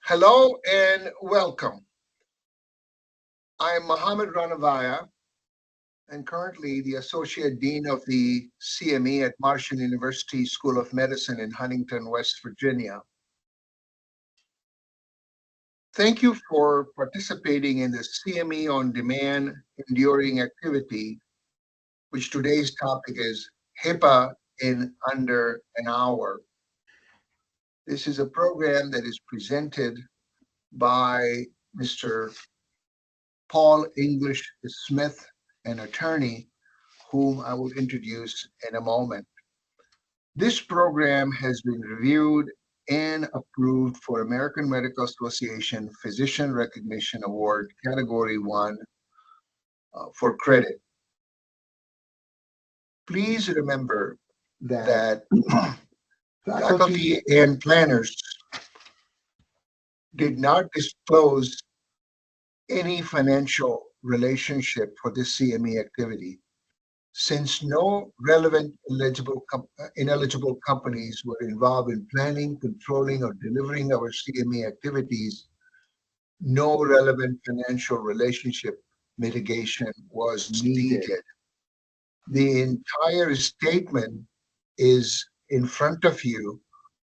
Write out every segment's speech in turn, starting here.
Hello and welcome. I'm Mohammed Ranavaya and currently the Associate Dean of the CME at Marshall University School of Medicine in Huntington, West Virginia. Thank you for participating in the CME On-Demand enduring activity, which today's topic is HIPAA in under an hour. This is a program that is presented by Mr. Paul English Smith, an attorney whom I will introduce in a moment. This program has been reviewed and approved for American Medical Association Physician Recognition Award Category 1 for credit. Please remember that faculty and planners did not disclose any financial relationship for this CME activity. Since no relevant ineligible companies were involved in planning, controlling, or delivering our CME activities, no relevant financial relationship mitigation was needed. The entire statement is in front of you,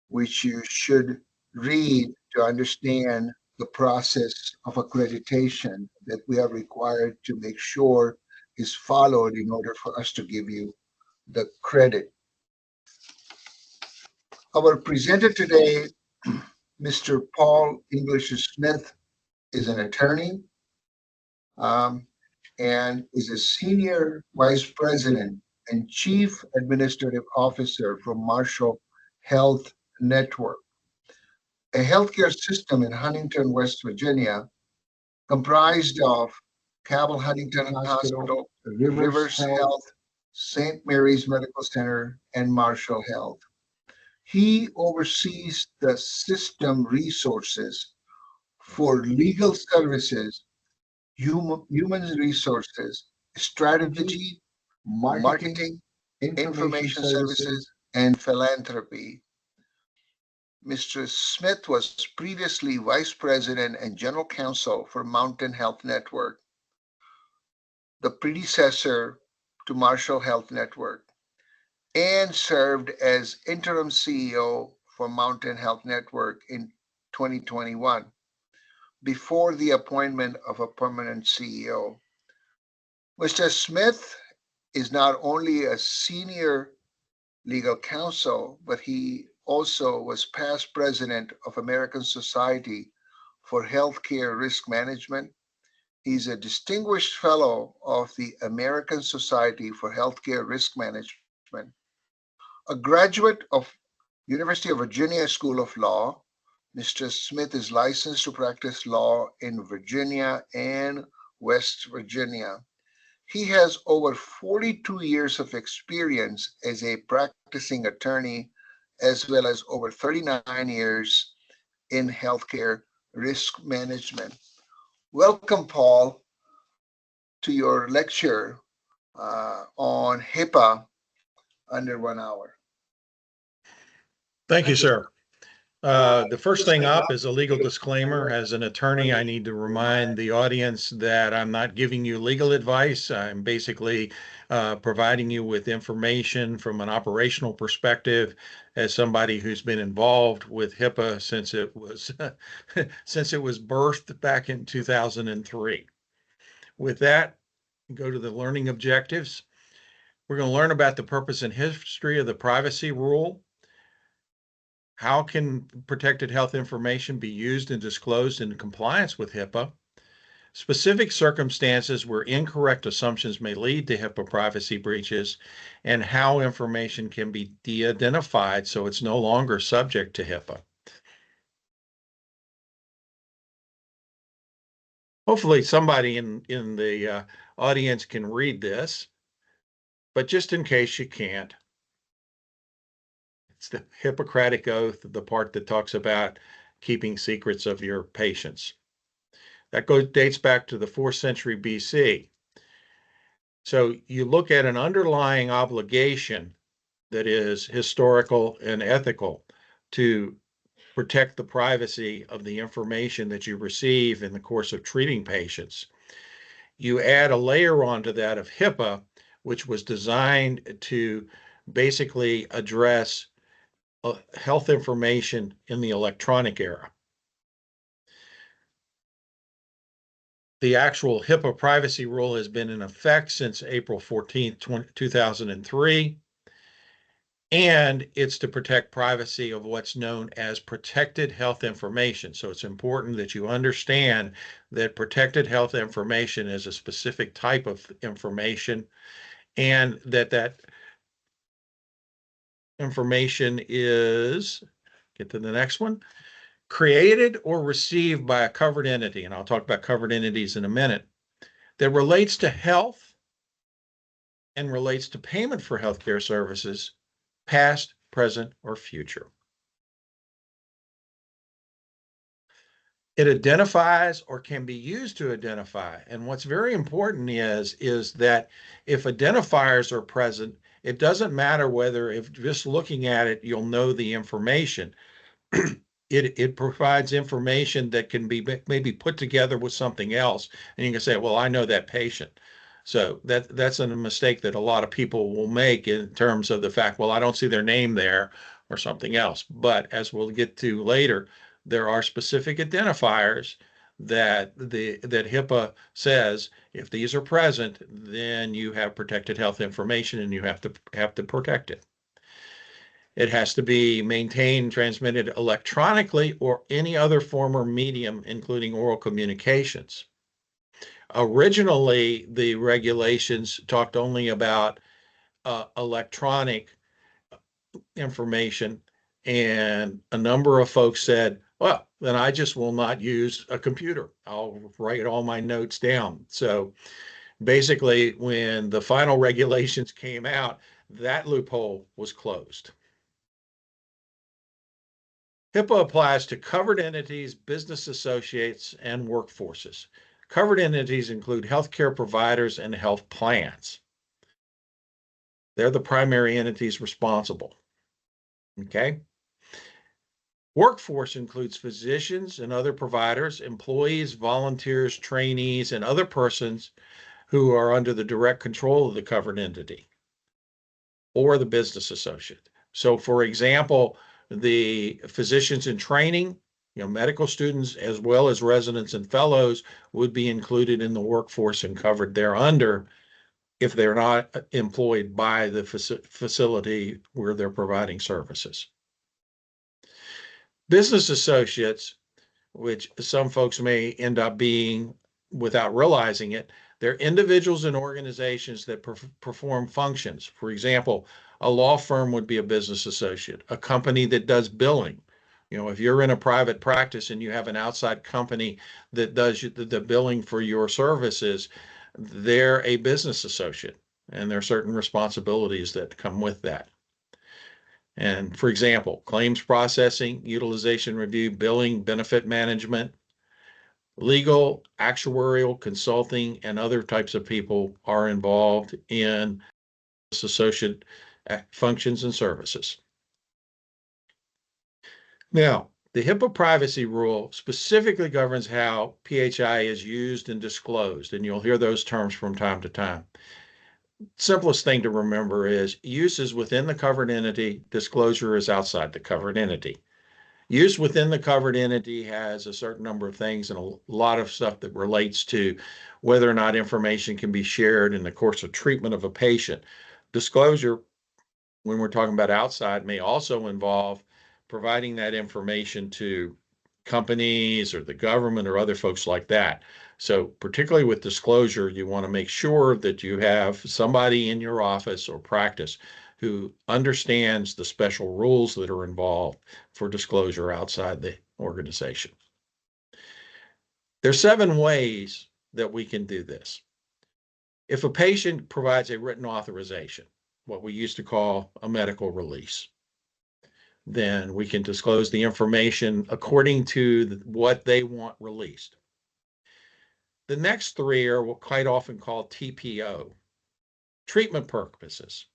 which you should read to understand the process of accreditation that we are required to make sure is followed in order for us to give you the credit. Our presenter today, Mr. Paul English Smith, is an attorney and is a senior vice president and chief administrative officer for Marshall Health Network, a healthcare system in Huntington, West Virginia, comprised of Cabell Huntington Hospital, Rivers Health, St. Mary's Medical Center, and Marshall Health. He oversees the system resources for legal services, human resources, strategy, marketing, information services, and philanthropy. Mr. Smith was previously vice president and general counsel for Mountain Health Network, the predecessor to Marshall Health Network, and served as interim CEO for Mountain Health Network in 2021 before the appointment of a permanent CEO. Mr. Smith is not only a senior legal counsel, but he also was past president of American Society for Healthcare Risk Management. He's a distinguished fellow of the American Society for Healthcare Risk Management, a graduate of University of Virginia School of Law. Mr. Smith is licensed to practice law in Virginia and West Virginia. He has over 42 years of experience as a practicing attorney, as well as over 39 years in healthcare risk management. Welcome, Paul, to your lecture on HIPAA under 1 hour. Thank you, sir. The first thing up is a legal disclaimer. As an attorney, I need to remind the audience that I'm not giving you legal advice. I'm basically providing you with information from an operational perspective as somebody who's been involved with HIPAA since it was since it was birthed back in 2003. With that, go to the learning objectives. We're going to learn about the purpose and history of the Privacy Rule. How can protected health information be used and disclosed in compliance with HIPAA? Specific circumstances where incorrect assumptions may lead to HIPAA privacy breaches, and how information can be de-identified so it's no longer subject to HIPAA. Hopefully somebody in the audience can read this, but just in case you can't, it's the Hippocratic Oath, the part that talks about keeping secrets of your patients. That dates back to the 4th century BC. So you look at an underlying obligation that is historical and ethical to protect the privacy of the information that you receive in the course of treating patients. You add a layer onto that of HIPAA, which was designed to basically address health information in the electronic era. The actual HIPAA privacy rule has been in effect since April 14th, 2003, and it's to protect privacy of what's known as protected health information. So it's important that you understand that protected health information is a specific type of information, and that information is, get to the next one, created or received by a covered entity, and I'll talk about covered entities in a minute, that relates to health and relates to payment for healthcare services, past, present, or future. It identifies or can be used to identify. And what's very important is that if identifiers are present, it doesn't matter whether, if just looking at it, you'll know the information. It provides information that can be maybe put together with something else, and you can say, well, I know that patient. So that's a mistake that a lot of people will make in terms of the fact, well, I don't see their name there or something else. But as we'll get to later, there are specific identifiers that HIPAA says if these are present, then you have protected health information and you have to protect it. It has to be maintained, transmitted electronically or any other form or medium, including oral communications. Originally, the regulations talked only about electronic information, and a number of folks said, well, then I just will not use a computer. I'll write all my notes down. So basically, when the final regulations came out, that loophole was closed. HIPAA applies to covered entities, business associates, and workforces. Covered entities include healthcare providers and health plans. They're the primary entities responsible. Okay. Workforce includes physicians and other providers, employees, volunteers, trainees, and other persons who are under the direct control of the covered entity or the business associate. So, for example, the physicians in training, medical students, as well as residents and fellows, would be included in the workforce and covered thereunder if they're not employed by the facility where they're providing services. Business associates, which some folks may end up being without realizing it, they're individuals and organizations that perform functions. For example, a law firm would be a business associate, a company that does billing. If you're in a private practice and you have an outside company that does the billing for your services, they're a business associate, and there are certain responsibilities that come with that. And for example, claims processing, utilization review, billing, benefit management, legal, actuarial, consulting, and other types of people are involved in associate functions and services. Now, the HIPAA privacy rule specifically governs how PHI is used and disclosed, and you'll hear those terms from time to time. Simplest thing to remember is use is within the covered entity, disclosure is outside the covered entity. Use within the covered entity has a certain number of things and a lot of stuff that relates to whether or not information can be shared in the course of treatment of a patient. Disclosure, when we're talking about outside, may also involve providing that information to companies or the government or other folks like that. So particularly with disclosure, you want to make sure that you have somebody in your office or practice who understands the special rules that are involved for disclosure outside the organization. There's 7 ways that we can do this. If a patient provides a written authorization, what we used to call a medical release, then we can disclose the information according to what they want released. The next 3 are what quite often called TPO, treatment purposes.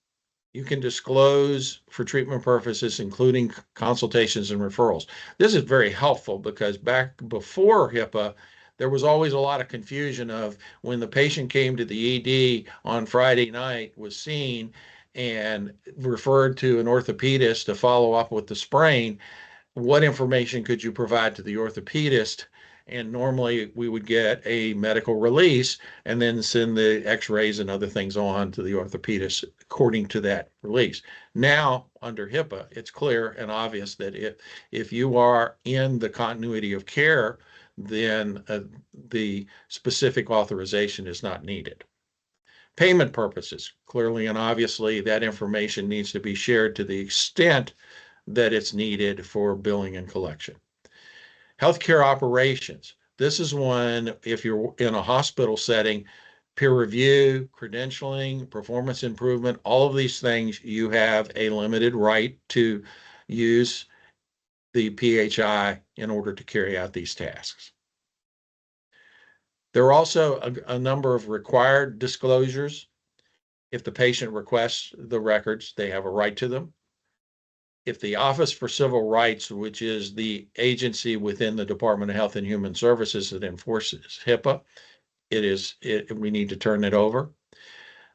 You can disclose for treatment purposes, including consultations and referrals. This is very helpful because back before HIPAA, there was always a lot of confusion of when the patient came to the ED on Friday night, was seen and referred to an orthopedist to follow up with the sprain. What information could you provide to the orthopedist? And normally we would get a medical release and then send the x-rays and other things on to the orthopedist according to that release. Now, under HIPAA, it's clear and obvious that if you are in the continuity of care, then the specific authorization is not needed. Payment purposes, clearly and obviously, that information needs to be shared to the extent that it's needed for billing and collection. Healthcare operations. This is one, if you're in a hospital setting, peer review, credentialing, performance improvement, all of these things, you have a limited right to use the PHI in order to carry out these tasks. There are also a number of required disclosures. If the patient requests the records, they have a right to them. If the Office for Civil Rights, which is the agency within the Department of Health and Human Services that enforces HIPAA, we need to turn it over.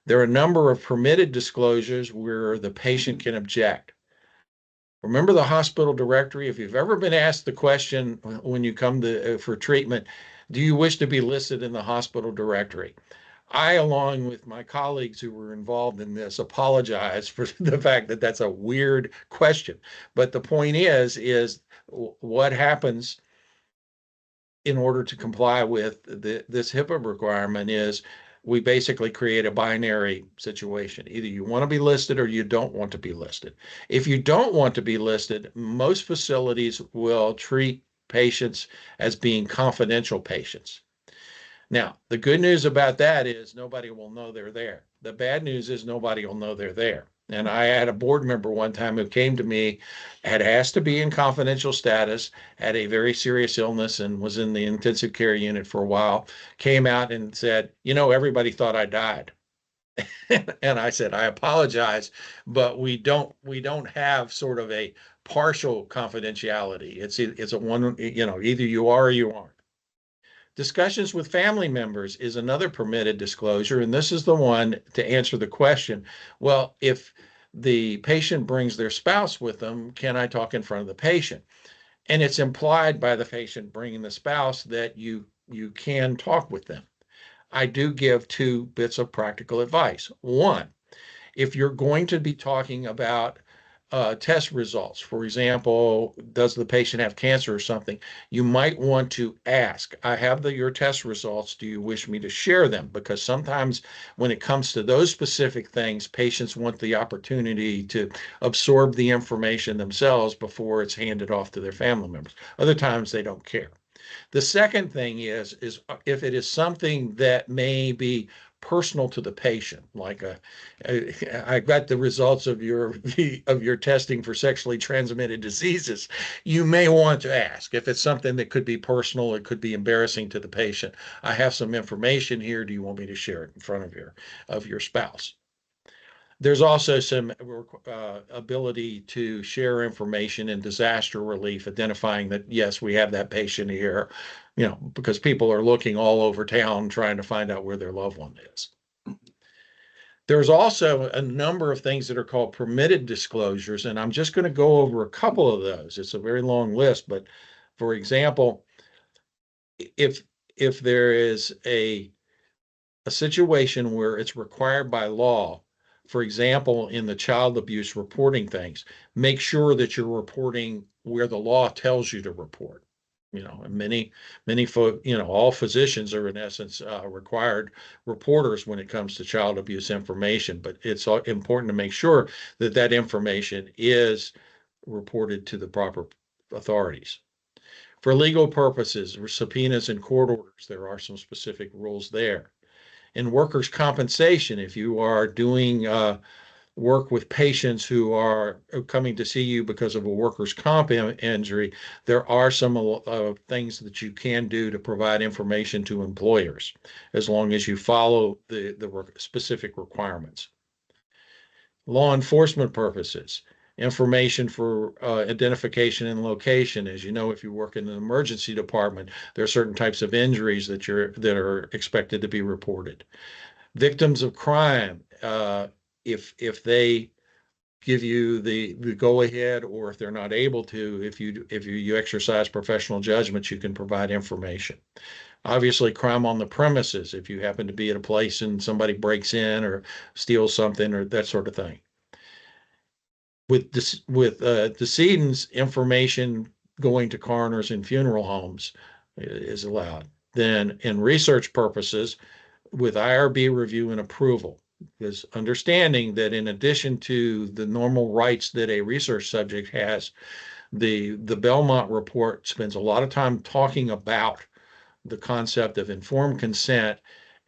There are a number of permitted disclosures where the patient can object. Remember the hospital directory. If you've ever been asked the question when you come for treatment, do you wish to be listed in the hospital directory? I, along with my colleagues who were involved in this, apologize for the fact that that's a weird question. But the point is what happens in order to comply with this HIPAA requirement is we basically create a binary situation. Either you want to be listed or you don't want to be listed. If you don't want to be listed, most facilities will treat patients as being confidential patients. Now, the good news about that is nobody will know they're there. The bad news is nobody will know they're there. And I had a board member one time who came to me, had asked to be in confidential status, had a very serious illness and was in the intensive care unit for a while, came out and said, everybody thought I died. And I said, I apologize, but we don't have sort of a partial confidentiality. It's a one, either you are or you aren't. Discussions with family members is another permitted disclosure, and this is the one to answer the question, well, if the patient brings their spouse with them, can I talk in front of the patient? And it's implied by the patient bringing the spouse that you can talk with them. I do give two bits of practical advice. One, if you're going to be talking about test results, for example, does the patient have cancer or something, you might want to ask, I have your test results. Do you wish me to share them? Because sometimes when it comes to those specific things, patients want the opportunity to absorb the information themselves before it's handed off to their family members. Other times they don't care. The second thing is if it is something that may be personal to the patient, like I got the results of your testing for sexually transmitted diseases, you may want to ask. If it's something that could be personal, it could be embarrassing to the patient. I have some information here. Do you want me to share it in front of your spouse? There's also some ability to share information in disaster relief, identifying that, yes, we have that patient here, because people are looking all over town trying to find out where their loved one is. There's also a number of things that are called permitted disclosures, and I'm just going to go over a couple of those. It's a very long list, but for example, if there is a situation where it's required by law, for example, in the child abuse reporting things, make sure that you're reporting where the law tells you to report. And many folk, all physicians are in essence required reporters when it comes to child abuse information, but it's important to make sure that that information is reported to the proper authorities. For legal purposes, subpoenas and court orders, there are some specific rules there. In workers' compensation, if you are doing work with patients who are coming to see you because of a workers' comp injury, there are some things that you can do to provide information to employers, as long as you follow the specific requirements. law enforcement purposes, information for identification and location. As you know, if you work in an emergency department, there are certain types of injuries that are expected to be reported. Victims of crime, if they give you the go ahead, or if they're not able to, if you exercise professional judgment, you can provide information. Obviously, crime on the premises, if you happen to be at a place and somebody breaks in or steals something or that sort of thing. With decedents, information going to coroners and funeral homes is allowed. Then, in research purposes, with IRB review and approval, is understanding that in addition to the normal rights that a research subject has, the Belmont report spends a lot of time talking about the concept of informed consent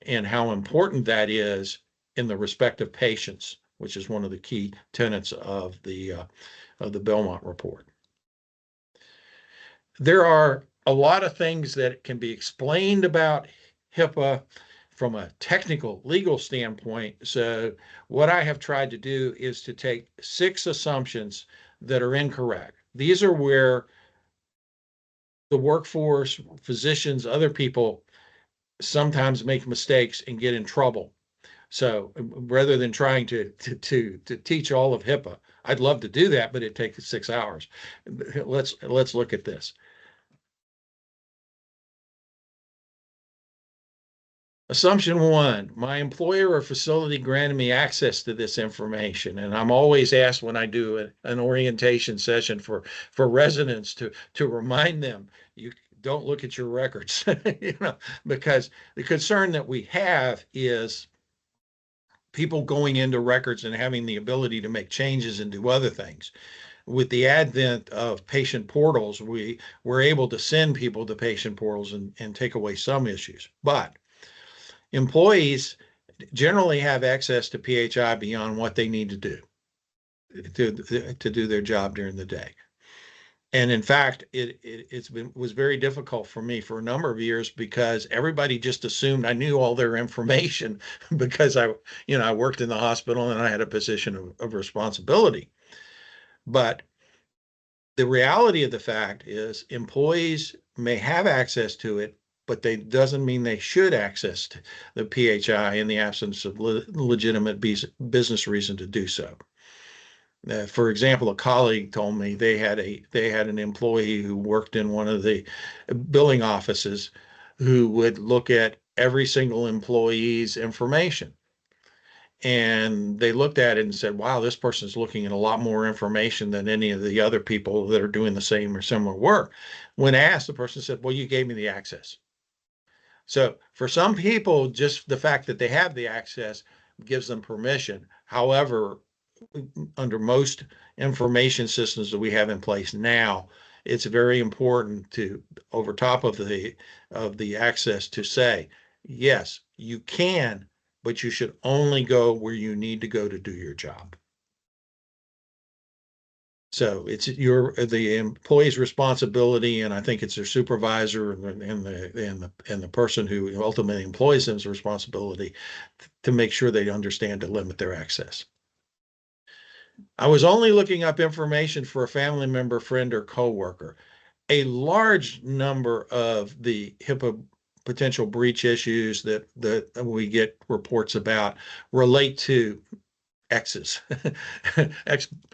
and how important that is in the respective patients, which is one of the key tenets of the Belmont report. There are a lot of things that can be explained about HIPAA from a technical legal standpoint. So what I have tried to do is to take 6 assumptions that are incorrect. These are where the workforce, physicians, other people sometimes make mistakes and get in trouble. So rather than trying to teach all of HIPAA, I'd love to do that, but it takes 6 hours. Let's look at this. Assumption 1, my employer or facility granted me access to this information. And I'm always asked when I do an orientation session for residents to remind them, you don't look at your records, because the concern that we have is people going into records and having the ability to make changes and do other things. With the advent of patient portals, we're able to send people to patient portals and take away some issues. But employees generally have access to PHI beyond what they need to do to do their job during the day. And in fact, was very difficult for me for a number of years because everybody just assumed I knew all their information because I worked in the hospital and I had a position of responsibility. But the reality of the fact is employees may have access to it, but they doesn't mean they should access the PHI in the absence of legitimate business reason to do so. For example, a colleague told me they had an employee who worked in one of the billing offices who would look at every single employee's information. And they looked at it and said, wow, this person's looking at a lot more information than any of the other people that are doing the same or similar work. When asked, the person said, well, you gave me the access. So for some people, just the fact that they have the access gives them permission. However, under most information systems that we have in place now, it's very important to, over top of the access, to say, yes, you can, but you should only go where you need to go to do your job. So it's the employee's responsibility, and I think it's their supervisor and the person who ultimately employs them's responsibility to make sure they understand to limit their access. I was only looking up information for a family member, friend, or coworker. A large number of the HIPAA potential breach issues that we get reports about relate to exes,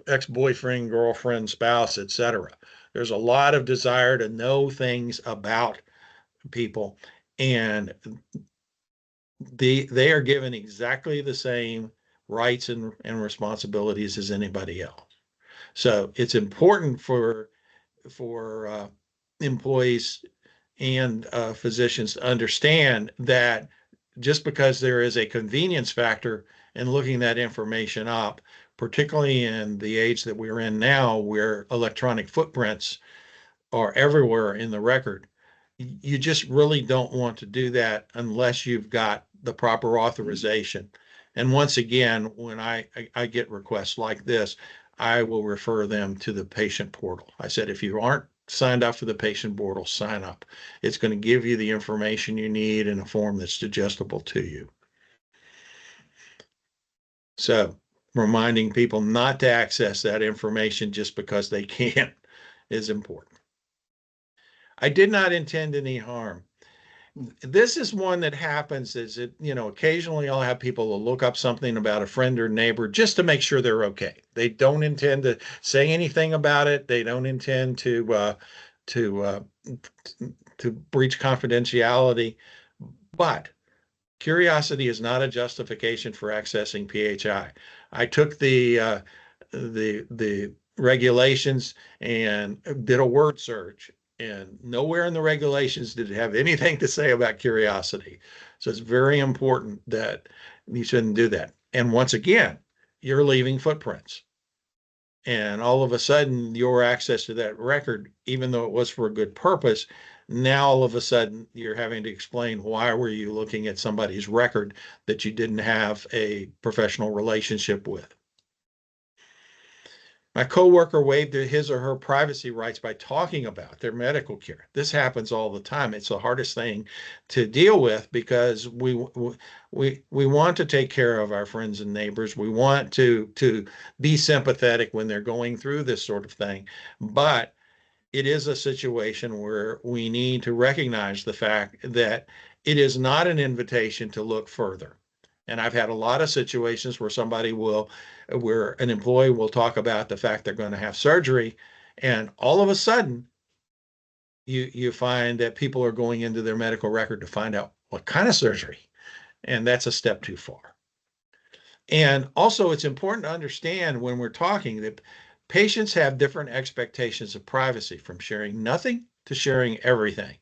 ex-boyfriend, girlfriend, spouse, etc. There's a lot of desire to know things about people, and they are given exactly the same rights and responsibilities as anybody else. So it's important for employees and physicians to understand that just because there is a convenience factor in looking that information up, particularly in the age that we're in now, where electronic footprints are everywhere in the record, you just really don't want to do that unless you've got the proper authorization. And once again, when I get requests like this, I will refer them to the patient portal. I said, if you aren't signed up for the patient portal, sign up. It's going to give you the information you need in a form that's digestible to you. So reminding people not to access that information just because they can is important. I did not intend any harm. This is one that happens is it, occasionally I'll have people look up something about a friend or neighbor just to make sure they're okay. They don't intend to say anything about it. They don't intend to to breach confidentiality. But curiosity is not a justification for accessing PHI. I took the regulations and did a word search, and nowhere in the regulations did it have anything to say about curiosity. So it's very important that you shouldn't do that. And once again, you're leaving footprints. And all of a sudden, your access to that record, even though it was for a good purpose, now all of a sudden you're having to explain why were you looking at somebody's record that you didn't have a professional relationship with. My coworker waived his or her privacy rights by talking about their medical care. This happens all the time. It's the hardest thing to deal with because we want to take care of our friends and neighbors. We want to be sympathetic when they're going through this sort of thing, but it is a situation where we need to recognize the fact that it is not an invitation to look further. And I've had a lot of situations where an employee will talk about the fact they're going to have surgery, and all of a sudden, you find that people are going into their medical record to find out what kind of surgery, and that's a step too far. And also, it's important to understand when we're talking that patients have different expectations of privacy, from sharing nothing to sharing everything.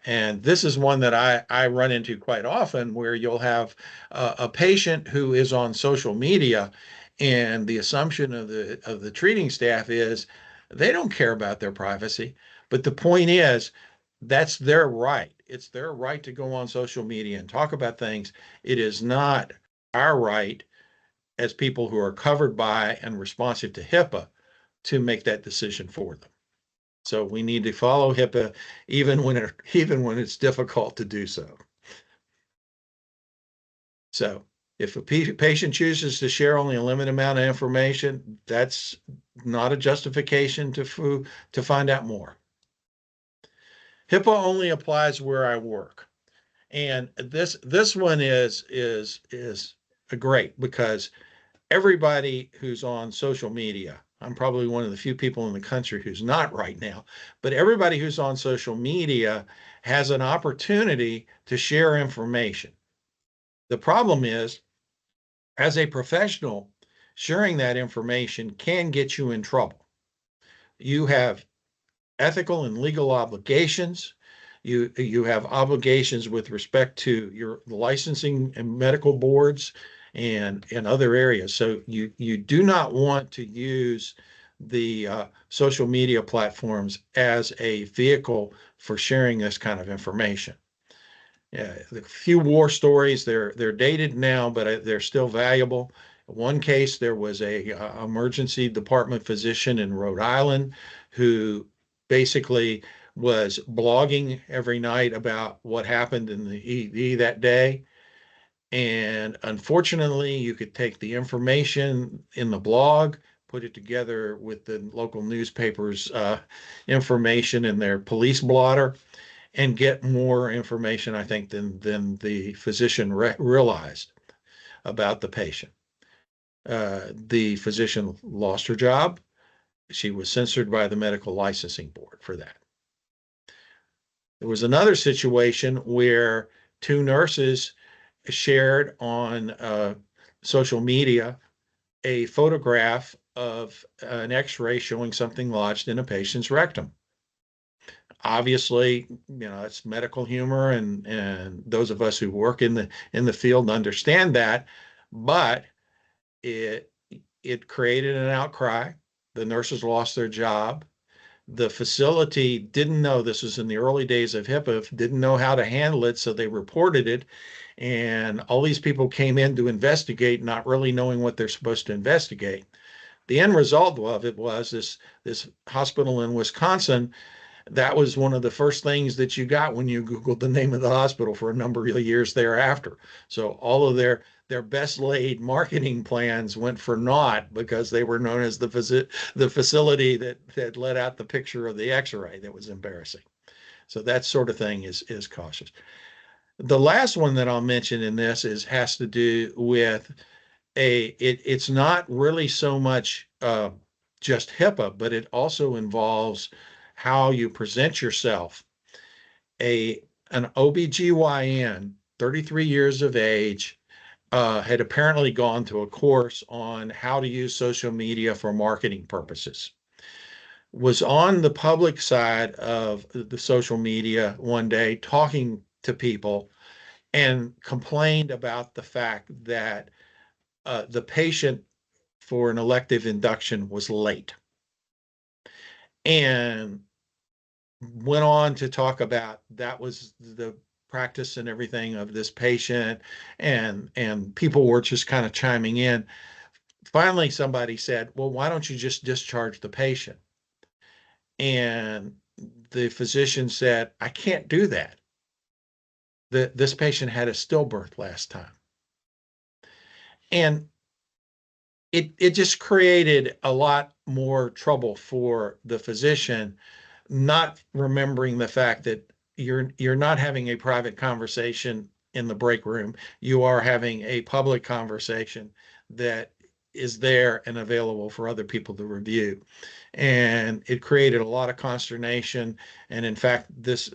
And this is one that I run into quite often, where you'll have a patient who is on social media, and the assumption of the treating staff is they don't care about their privacy. But the point is, that's their right. It's their right to go on social media and talk about things. It is not our right as people who are covered by and responsive to HIPAA to make that decision for them. So we need to follow HIPAA even when it's difficult to do so. So if a patient chooses to share only a limited amount of information, that's not a justification to find out more. HIPAA only applies where I work. And this one is great because everybody who's on social media, I'm probably one of the few people in the country who's not right now, but everybody who's on social media has an opportunity to share information. The problem is, as a professional, sharing that information can get you in trouble. You have ethical and legal obligations. You have obligations with respect to your licensing and medical boards and other areas. So you do not want to use the social media platforms as a vehicle for sharing this kind of information. The few war stories, they're dated now, but they're still valuable. In one case, there was a emergency department physician in Rhode Island who basically was blogging every night about what happened in the ED that day. And unfortunately, you could take the information in the blog, put it together with the local newspaper's information in their police blotter, and get more information, I think, than the physician realized about the patient. The physician lost her job. She was censored by the medical licensing board for that. There was another situation where two nurses shared on social media a photograph of an x-ray showing something lodged in a patient's rectum. Obviously, it's medical humor, and those of us who work in the field understand that, but it created an outcry. The nurses lost their job. The facility didn't know, this was in the early days of HIPAA, didn't know how to handle it, so they reported it. And all these people came in to investigate, not really knowing what they're supposed to investigate. The end result of it was this hospital in Wisconsin. That was one of the first things that you got when you Googled the name of the hospital for a number of years thereafter. So all of their their best laid marketing plans went for naught because they were known as the facility that let out the picture of the X-ray that was embarrassing. So that sort of thing is cautious. The last one that I'll mention in this has to do with it's not really so much just HIPAA, but it also involves how you present yourself. An OBGYN, 33 years of age, had apparently gone to a course on how to use social media for marketing purposes. Was on the public side of the social media one day talking to people and complained about the fact that the patient for an elective induction was late, and went on to talk about that was the practice and everything of this patient, and people were just kind of chiming in. Finally, somebody said, well, why don't you just discharge the patient? And the physician said, I can't do that. This patient had a stillbirth last time. And it just created a lot more trouble for the physician, not remembering the fact that you're not having a private conversation in the break room. You are having a public conversation that is there and available for other people to review. And it created a lot of consternation. And in fact, this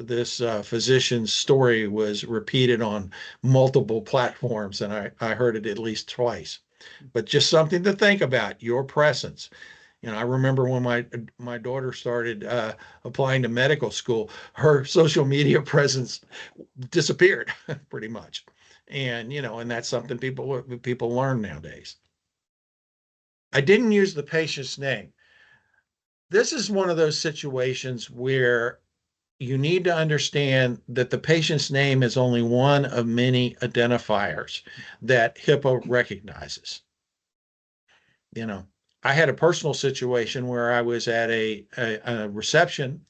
physician's story was repeated on multiple platforms, and I heard it at least twice. But just something to think about, your presence. I remember when my daughter started applying to medical school, her social media presence disappeared pretty much, and that's something people learn nowadays. I didn't use the patient's name. This is one of those situations where you need to understand that the patient's name is only one of many identifiers that HIPAA recognizes. I had a personal situation where I was at a reception.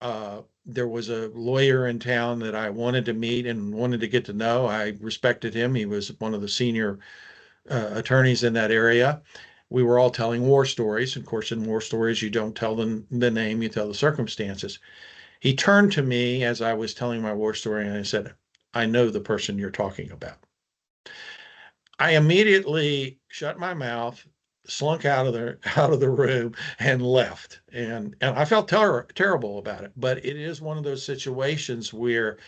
There was a lawyer in town that I wanted to meet and wanted to get to know. I respected him. He was one of the senior attorneys in that area. We were all telling war stories. Of course, in war stories, you don't tell the name, you tell the circumstances. He turned to me as I was telling my war story and I said, I know the person you're talking about. I immediately shut my mouth, slunk out of the room, and left. And I felt terrible about it. But it is one of those situations where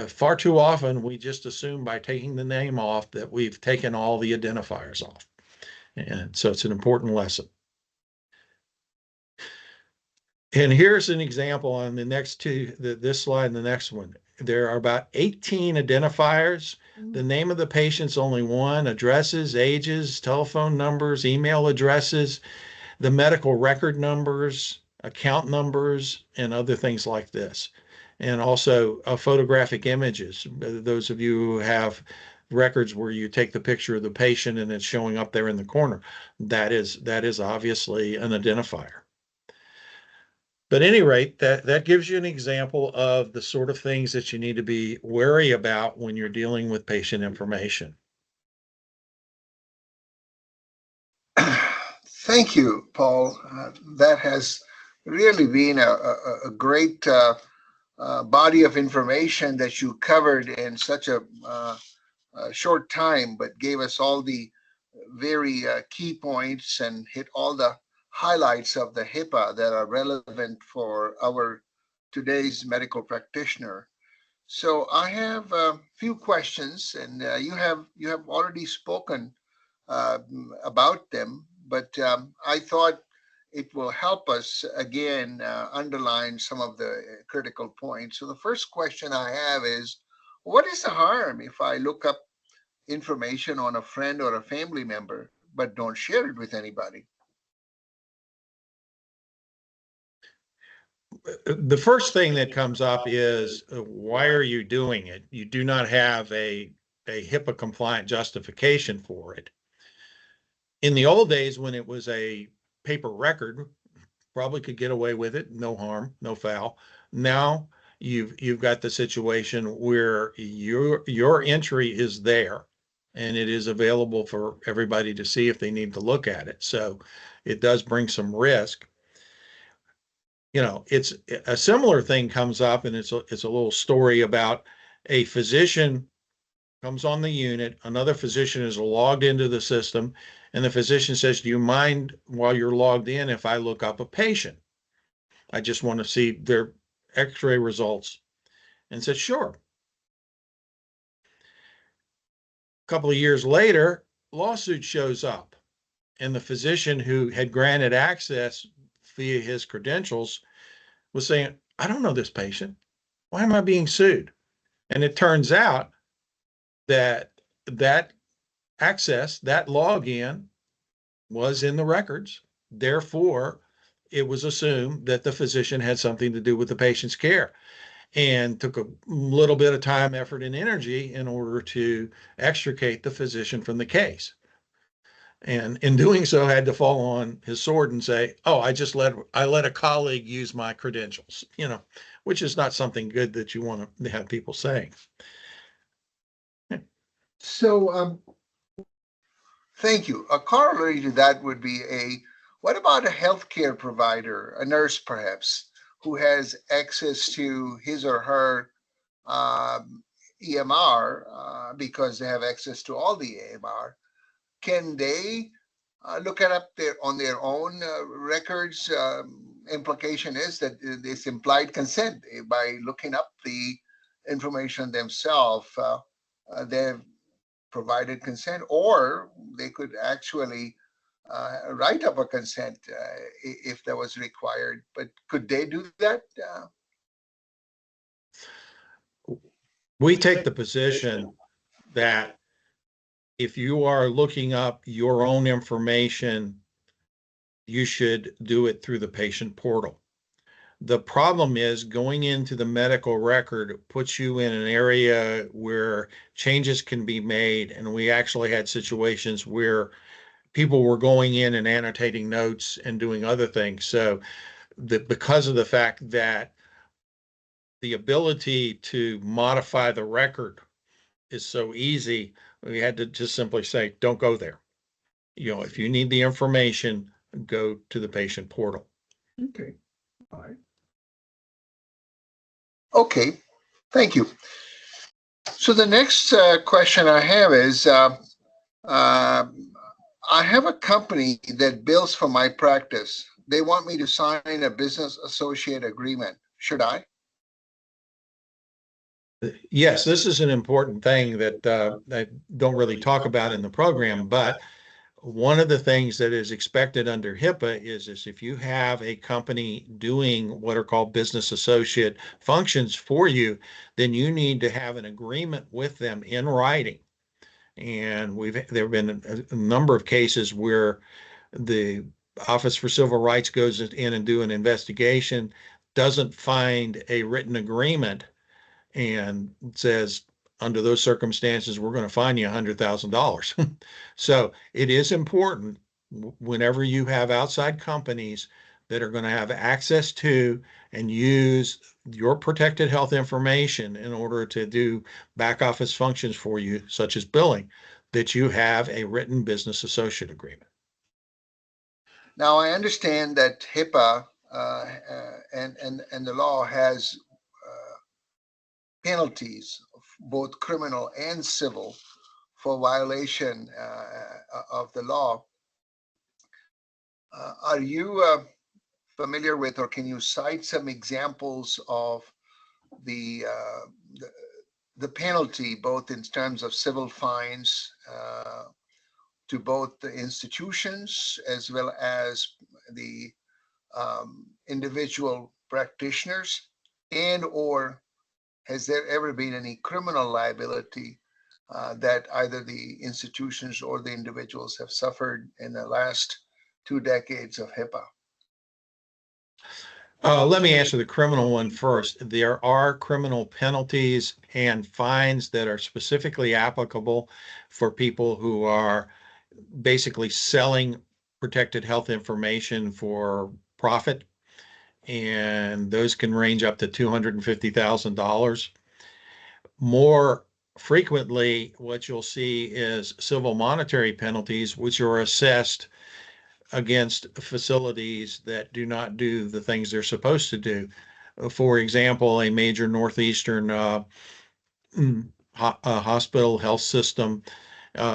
far too often we just assume by taking the name off that we've taken all the identifiers off. And so it's an important lesson. And here's an example on the next two, this slide and the next one. There are about 18 identifiers. The name of the patient's only one, addresses, ages, telephone numbers, email addresses, the medical record numbers, account numbers, and other things like this. And also photographic images. Those of you who have records where you take the picture of the patient and it's showing up there in the corner, that is obviously an identifier. But at any rate, that gives you an example of the sort of things that you need to be wary about when you're dealing with patient information. Thank you, Paul. That has really been a great body of information that you covered in such a short time, but gave us all the very key points and hit all the highlights of the HIPAA that are relevant for our today's medical practitioner. So I have a few questions, and you have already spoken uh, about them, but I thought it will help us again underline some of the critical points. So the first question I have is, what is the harm if I look up information on a friend or a family member, but don't share it with anybody? The first thing that comes up is why are you doing it? You do not have a HIPAA compliant justification for it. In the old days, when it was a paper record, probably could get away with it, no harm, no foul. Now you've got the situation where your entry is there, and it is available for everybody to see if they need to look at it. So it does bring some risk. It's a similar thing comes up, and it's a little story about a physician comes on the unit, another physician is logged into the system, and the physician says, "Do you mind while you're logged in if I look up a patient? I just want to see their x-ray results." And said, "Sure." A couple of years later, lawsuit shows up, and the physician who had granted access via his credentials was saying, "I don't know this patient. Why am I being sued?" And it turns out that that access, that login, was in the records. Therefore, it was assumed that the physician had something to do with the patient's care, and took a little bit of time, effort, and energy in order to extricate the physician from the case. And in doing so, had to fall on his sword and say, "Oh, I let a colleague use my credentials," which is not something good that you want to have people saying. So, thank you. A corollary to that would be what about a healthcare provider, a nurse perhaps, who has access to his or her EMR because they have access to all the EMR? Can they look it up on their own records? Implication is that it's implied consent by looking up the information themselves. They've provided consent, or they could actually write up a consent if that was required. But could they do that? We take the position that if you are looking up your own information, you should do it through the patient portal. The problem is going into the medical record puts you in an area where changes can be made. And we actually had situations where people were going in and annotating notes and doing other things. So because of the fact that the ability to modify the record is so easy, we had to just simply say, don't go there. If you need the information, go to the patient portal. Okay. All right. Okay. Thank you. So the next question I have is, I have a company that bills for my practice. They want me to sign a business associate agreement. Should I? Yes, this is an important thing that I don't really talk about in the program, but one of the things that is expected under HIPAA is if you have a company doing what are called business associate functions for you, then you need to have an agreement with them in writing. And there have been a number of cases where the Office for Civil Rights goes in and do an investigation, doesn't find a written agreement, and says, under those circumstances, we're going to fine you $100,000. So it is important whenever you have outside companies that are going to have access to and use your protected health information in order to do back office functions for you, such as billing, that you have a written business associate agreement. Now, I understand that HIPAA and the law has penalties, both criminal and civil, for violation of the law. Are you familiar with, or can you cite some examples of the the penalty, both in terms of civil fines to both the institutions as well as the individual practitioners, and or has there ever been any criminal liability that either the institutions or the individuals have suffered in the last 2 decades of HIPAA? Let me answer the criminal one first. There are criminal penalties and fines that are specifically applicable for people who are basically selling protected health information for profit, and those can range up to $250,000. More frequently what you'll see is civil monetary penalties, which are assessed against facilities that do not do the things they're supposed to do. For example, a major Northeastern hospital health system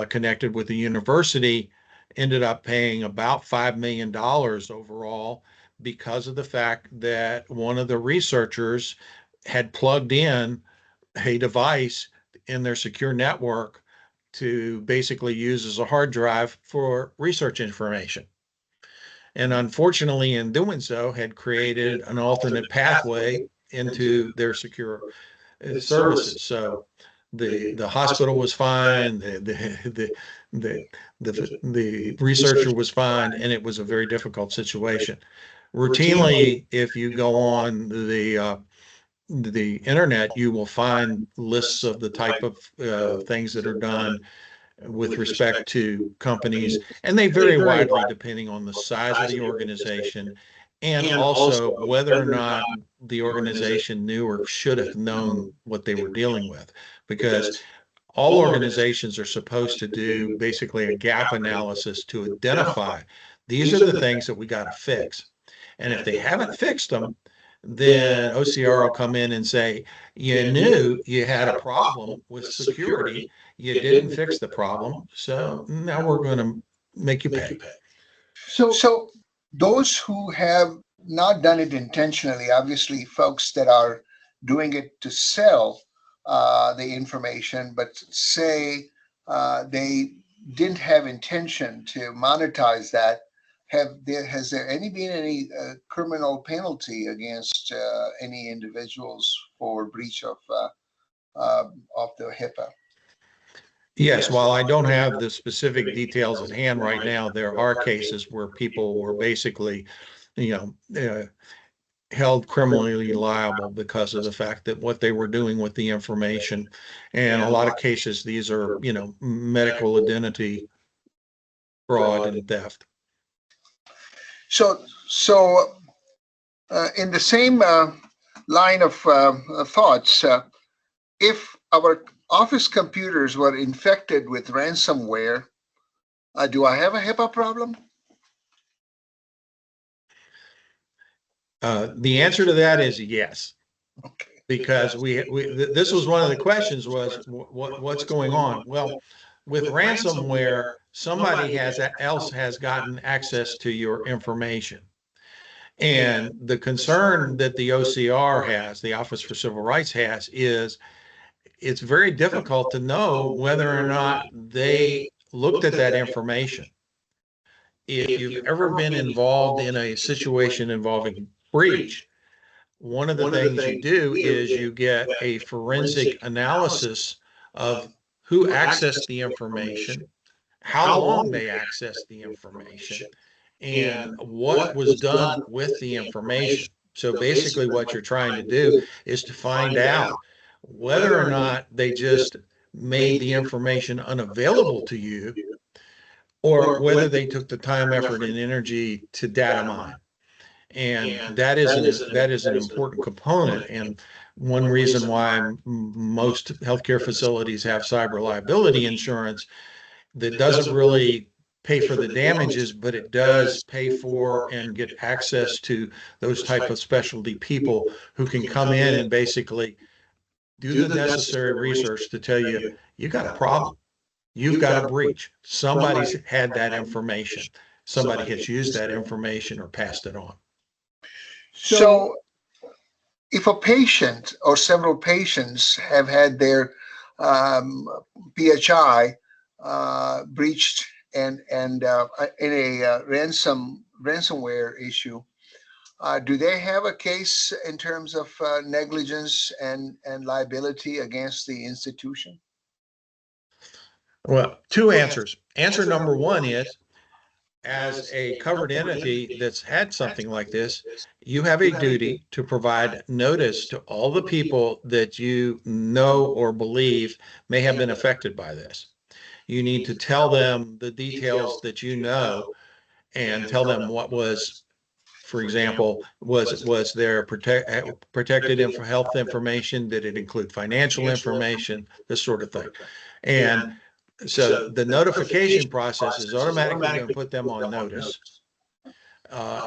connected with the university ended up paying about $5 million overall because of the fact that one of the researchers had plugged in a device in their secure network to basically use as a hard drive for research information. And unfortunately, in doing so, had created an alternate pathway into their secure services. So the hospital was fine, the the researcher was fine, and it was a very difficult situation. Routinely, if you go on the internet, you will find lists of the type of things that are done with respect to companies, and they vary widely depending on the size of the organization and also whether or not the organization knew or should have known what they were dealing with. Because all organizations are supposed to do basically a gap analysis to identify these are the things that we got to fix. And if they haven't fixed them, then OCR will come in and say, you knew you had a problem with security, you didn't fix the problem, so now we're going to make you pay. So those who have not done it intentionally, obviously folks that are doing it to sell the information, but say they didn't have intention to monetize that, has there been any criminal penalty against any individuals for breach of the HIPAA? Yes, while I don't have the specific details at hand right now, there are cases where people were basically, you held criminally liable because of the fact that what they were doing with the information. And a lot of cases, these are, medical identity fraud and theft. So, in the same line of thoughts, if our office computers were infected with ransomware, do I have a HIPAA problem? The answer to that is yes, Okay. because this was one of the questions was what's going on? Well, with ransomware, somebody else has gotten access to your information. And the concern that the OCR has, the Office for Civil Rights has, is it's very difficult to know whether or not they looked at that information. If you've ever been involved in a situation involving breach, one of the things you do is you get a forensic analysis of who accessed the information, how long they accessed the information, and what was done with the information. So basically, what you're trying to do is to find out whether or not they just made the information unavailable to you or whether they took the time, effort, and energy to data mine. And that is an important component. And one reason why most healthcare facilities have cyber liability insurance that doesn't really pay for the damages, but it does pay for and get access to those type of specialty people who can come in and basically do the necessary research to tell you, you got a problem. You've got a breach. Somebody's had that information. Somebody has used that information or passed it on. So, if a patient or several patients have had their PHI breached and in a ransomware issue, do they have a case in terms of negligence and liability against the institution? Well, two answers. Answer number one is, as a covered entity that's had something like this, you have a duty to provide notice to all the people that you know or believe may have been affected by this. You need to tell them the details that you know and tell them what was For example, was there protected health information? Did it include financial information? This sort of thing. And so the notification process is automatically going to put them on notice.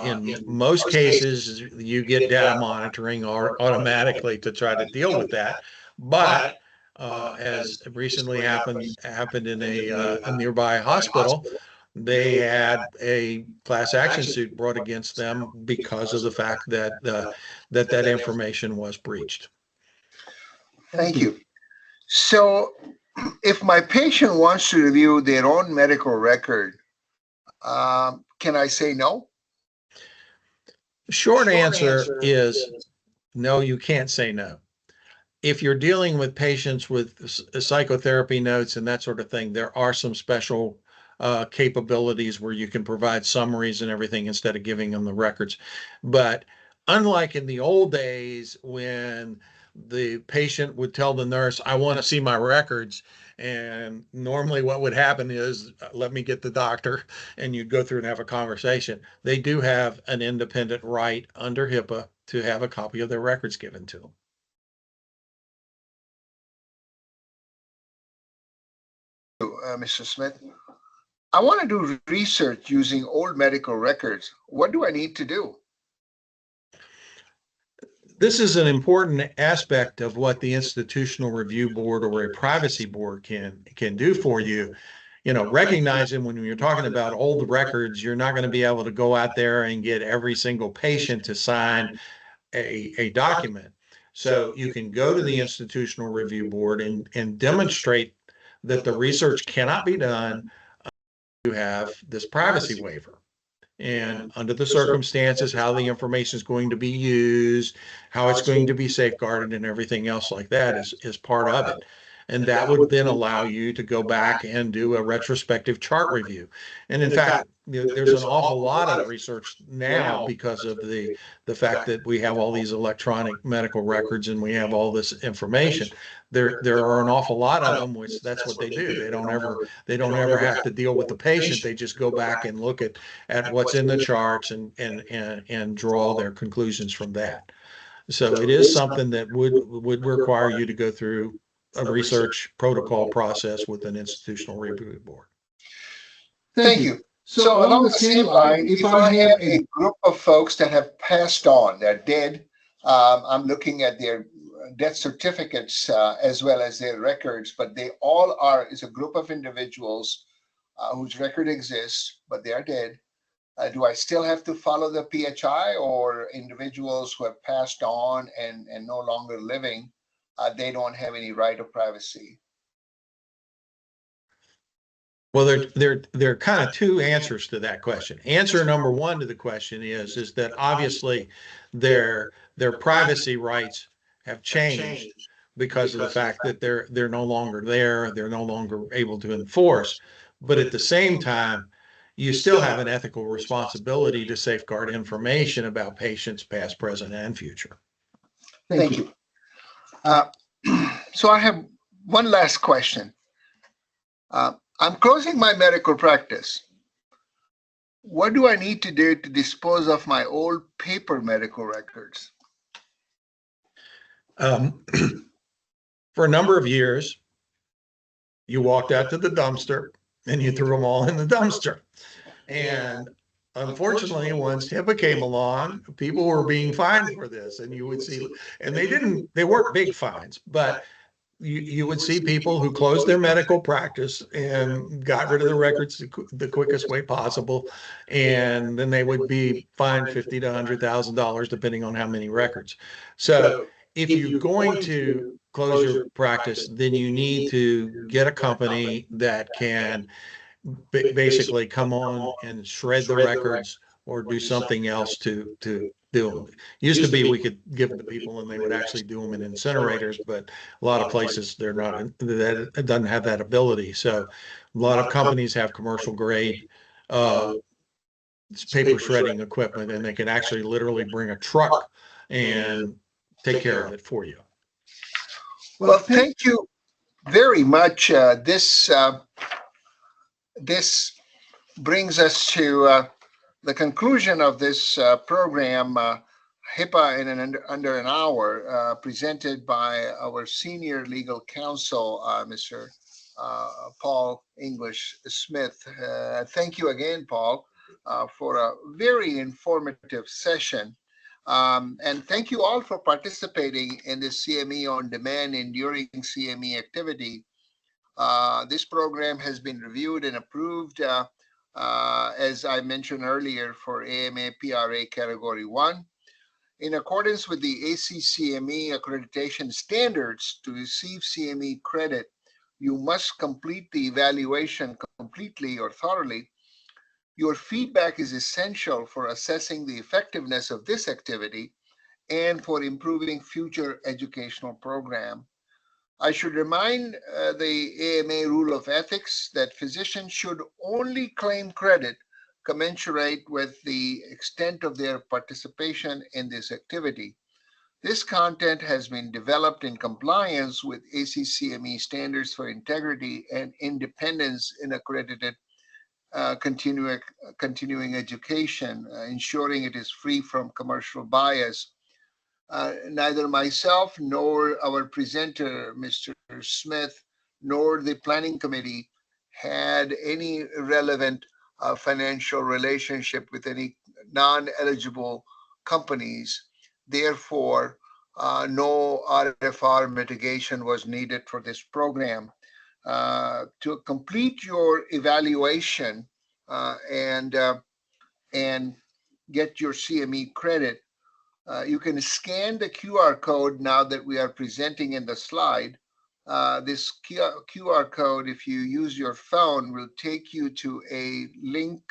In most cases, you get data monitoring or automatically to try to deal with that. But as recently happened in a nearby hospital, they had a class action suit brought against them because of the fact that that information was breached. Thank you. So, if my patient wants to review their own medical record, can I say no? Short answer is no, you can't say no. If you're dealing with patients with psychotherapy notes and that sort of thing, there are some special capabilities where you can provide summaries and everything instead of giving them the records. But unlike in the old days when the patient would tell the nurse, I want to see my records. And normally what would happen is, let me get the doctor, and you'd go through and have a conversation. They do have an independent right under HIPAA to have a copy of their records given to them. Mr. Smith, I want to do research using old medical records. What do I need to do? This is an important aspect of what the institutional review board or a privacy board can do for you. You know, recognizing when you're talking about old records, you're not going to be able to go out there and get every single patient to sign a document. So you can go to the institutional review board and demonstrate that the research cannot be done. You have this privacy waiver. And under the circumstances, how the information is going to be used, how it's going to be safeguarded, and everything else like that is part of it. And that would then allow you to go back and do a retrospective chart review. And in fact, there's an awful lot of research now because of the fact that we have all these electronic medical records and we have all this information. There are an awful lot of them, which that's what they do. They don't ever have to deal with the patient. They just go back and look at what's in the charts and draw their conclusions from that. So it is something that would require you to go through a research protocol process with an institutional review board. Thank you. So along the same line, if I have a group of folks that have passed on, they're dead, I'm looking at their death certificates as well as their records, but they all are, is a group of individuals whose record exists, but they are dead. Do I still have to follow the PHI, or individuals who have passed on and no longer living, they don't have any right of privacy? Well, there are kind of two answers to that question. Answer number one to the question is that obviously their privacy rights have changed because of the fact that they're no longer there, they're no longer able to enforce. But at the same time, you still have an ethical responsibility to safeguard information about patients, past, present, and future. Thank you. So I have one last question. I'm closing my medical practice. What do I need to do to dispose of my old paper medical records? For a number of years, you walked out to the dumpster and you threw them all in the dumpster. And unfortunately, once HIPAA came along, people were being fined for this, and you would see, and they weren't big fines, but you would see people who closed their medical practice and got rid of the records the quickest way possible, and then they would be fined $50,000 to $100,000 depending on how many records. So if you're going to close your practice, then you need to get a company that can basically come on and shred the records or do something else to do them. Used to be we could give them to people and they would actually do them in incinerators, but a lot of places they're not, that it doesn't have that ability. So a lot of companies have commercial grade paper shredding equipment, and they can actually literally bring a truck and take care of it for you. Well, thank you very much. This brings us to The conclusion of this program, HIPAA in under an hour, presented by our senior legal counsel, Mr. Paul English Smith. Thank you again, Paul, for a very informative session. And thank you all for participating in this CME on demand enduring CME activity. This program has been reviewed and approved, as I mentioned earlier, for AMA PRA Category 1. In accordance with the ACCME accreditation standards, to receive CME credit, you must complete the evaluation completely or thoroughly. Your feedback is essential for assessing the effectiveness of this activity and for improving future educational program. I should remind the AMA rule of ethics that physicians should only claim credit commensurate with the extent of their participation in this activity. This content has been developed in compliance with ACCME standards for integrity and independence in accredited continuing education, ensuring it is free from commercial bias. Neither myself nor our presenter, Mr. Smith, nor the planning committee had any relevant financial relationship with any non-eligible companies. Therefore, no RFR mitigation was needed for this program. To complete your evaluation and get your CME credit, you can scan the QR code now that we are presenting in the slide. This QR code, if you use your phone, will take you to a link,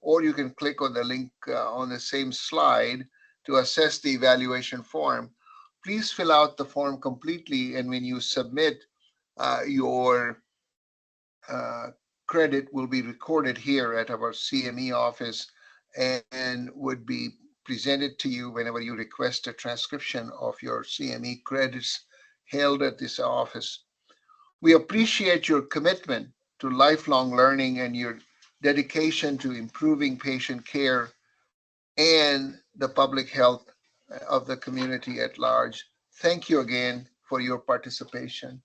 or you can click on the link on the same slide to assess the evaluation form. Please fill out the form completely, and when you submit, your credit will be recorded here at our CME office and would be presented to you whenever you request a transcription of your CME credits held at this office. We appreciate your commitment to lifelong learning and your dedication to improving patient care and the public health of the community at large. Thank you again for your participation.